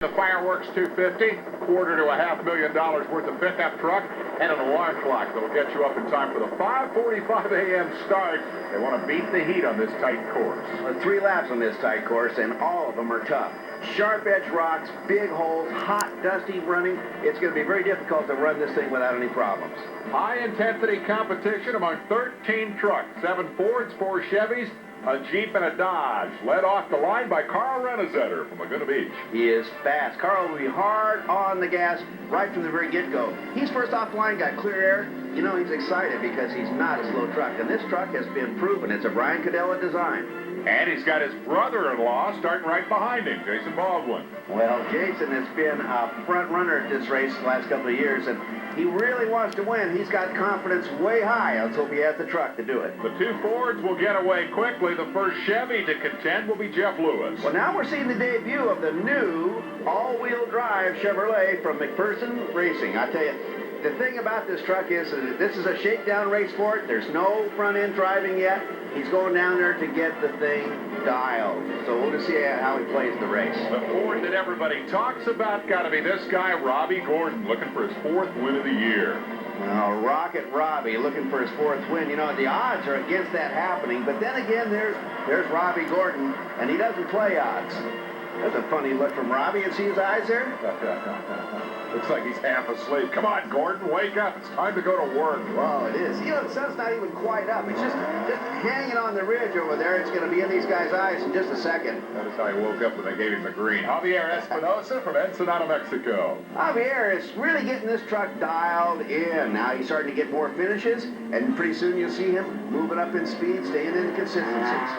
The Fireworks 250, $250,000 to $500,000 worth of pickup truck, and an alarm clock that will get you up in time for the 5:45 a.m. start. They want to beat the heat on this tight course. 3 laps on this tight course, and all of them are tough. Sharp edge rocks, big holes, hot, dusty running. It's going to be very difficult to run this thing without any problems. High-intensity competition among 13 trucks, 7 Fords, 4 Chevys, a Jeep, and a Dodge, led off the line by Carl Renesetter from Laguna Beach. He is fast. Carl will be hard on the gas right from the very get-go. He's first off the line, got clear air. You know, he's excited because he's not a slow truck, and this truck has been proven. It's a Brian Cadella design. And he's got his brother-in-law starting right behind him, Jason Baldwin. Well, Jason has been a front runner at this race the last couple of years, and he really wants to win. He's got confidence way high. Let's hope he has the truck to do it. The 2 Fords will get away quickly. The first Chevy to contend will be Jeff Lewis. Well, now we're seeing the debut of the new all-wheel drive Chevrolet from McPherson Racing. I tell you, the thing about this truck is that this is a shakedown race for it. There's no front-end driving yet. He's going down there to get the thing dialed. So we'll just see how he plays the race. The Ford that everybody talks about got to be this guy, Robbie Gordon, looking for his 4th win of the year. Well, Rocket Robbie looking for his 4th win. You know, the odds are against that happening. But then again, there's Robbie Gordon, and he doesn't play odds. That's a funny look from Robbie. And see his eyes there? Looks like he's half asleep. Come on, Gordon, wake up. It's time to go to work. Well, it is. You know, the sun's not even quite up. It's just hanging on the ridge over there. It's going to be in these guys' eyes in just a second. That is how he woke up when they gave him the green. Javier Espinosa from Ensenada, Mexico. Javier is really getting this truck dialed in. Now he's starting to get more finishes, and pretty soon you'll see him moving up in speed, staying in consistencies.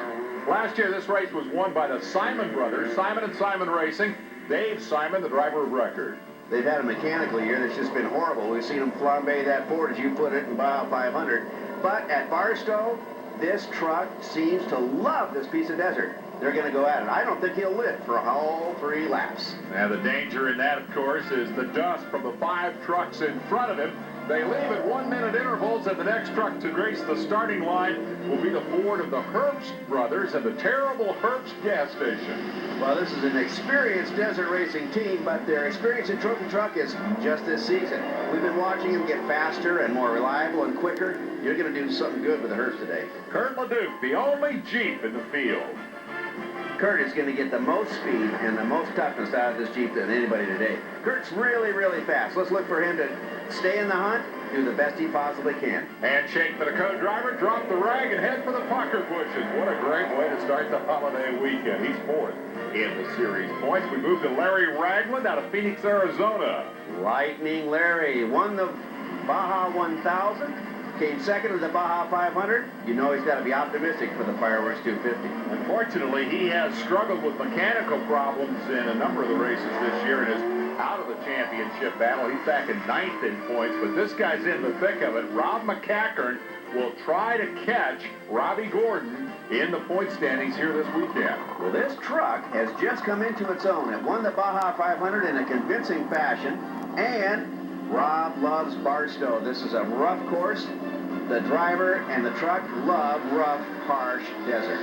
Last year, this race was won by the Simon brothers, Simon and Simon Racing. Dave Simon, the driver of record. They've had a mechanical year that's just been horrible. We've seen them flambe that Ford, as you put it, in Baja 500. But at Barstow, this truck seems to love this piece of desert. They're going to go at it. I don't think he'll lift for all 3 laps. Now, the danger in that, of course, is the dust from the 5 trucks in front of him. They leave at 1-minute intervals, and the next truck to grace the starting line will be the Ford of the Herbst brothers and the terrible Herbst gas station. Well, this is an experienced desert racing team, but their experience in trophy truck is just this season. We've been watching them get faster and more reliable and quicker. You're going to do something good with the Herbst today. Kurt LeDuc, the only Jeep in the field. Kurt is going to get the most speed and the most toughness out of this Jeep than anybody today. Kurt's really, really fast. Let's look for him to stay in the hunt, do the best he possibly can. Handshake for the co-driver, drop the rag, and head for the pucker bushes. What a great way to start the holiday weekend. He's 4th in the series points. We move to Larry Ragland out of Phoenix, Arizona. Lightning Larry won the Baja 1000. Came 2nd in the Baja 500. You know he's got to be optimistic for the Fireworks 250. Unfortunately, he has struggled with mechanical problems in a number of the races this year and is out of the championship battle. He's back in 9th in points, but this guy's in the thick of it. Rob McCackern will try to catch Robbie Gordon in the point standings here this weekend. Well, this truck has just come into its own. It won the Baja 500 in a convincing fashion, and Rob loves Barstow. This is a rough course. The driver and the truck love rough, harsh desert.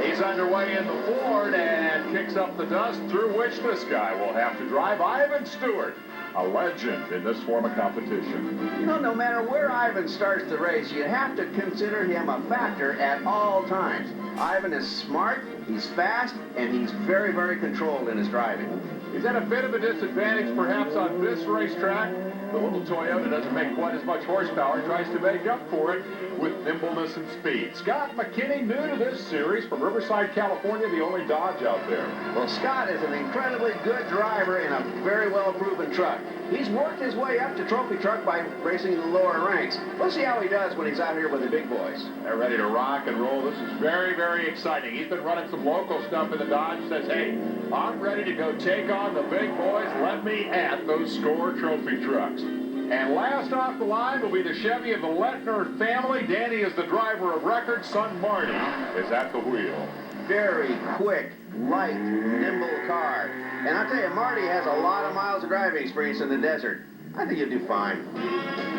He's underway in the Ford and kicks up the dust through which this guy will have to drive. Ivan Stewart, a legend in this form of competition. You know, no matter where Ivan starts the race, you have to consider him a factor at all times. Ivan is smart, he's fast, and he's very, very controlled in his driving. He's at a bit of a disadvantage perhaps on this racetrack. The little Toyota doesn't make quite as much horsepower, tries to make up for it with nimbleness and speed. Scott Mckinney, new to this series from Riverside, California, the only Dodge out there. Well, Scott is an incredibly good driver in a very well-proven truck. He's worked his way up to trophy truck by racing in the lower ranks. Let's see how he does when he's out here with the big boys. They're ready to rock and roll. This is very, very exciting. He's been running some local stuff in the Dodge. Says, hey, I'm ready to go take on the big boys. Let me at those Score trophy trucks. And last off the line will be the Chevy of the Lettner family. Danny is the driver of record. Son Marty is at the wheel. Very quick, light, nimble car. And I'll tell you, Marty has a lot of miles of driving experience in the desert. I think you'll do fine.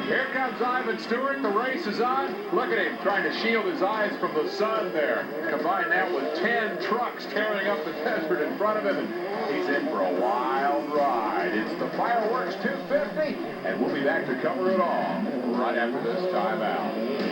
Here comes Ivan Stewart. The race is on. Look at him trying to shield his eyes from the sun there. Combine that with 10 trucks tearing up the desert in front of him, and he's in for a wild Fireworks 250, and we'll be back to cover it all right after this timeout.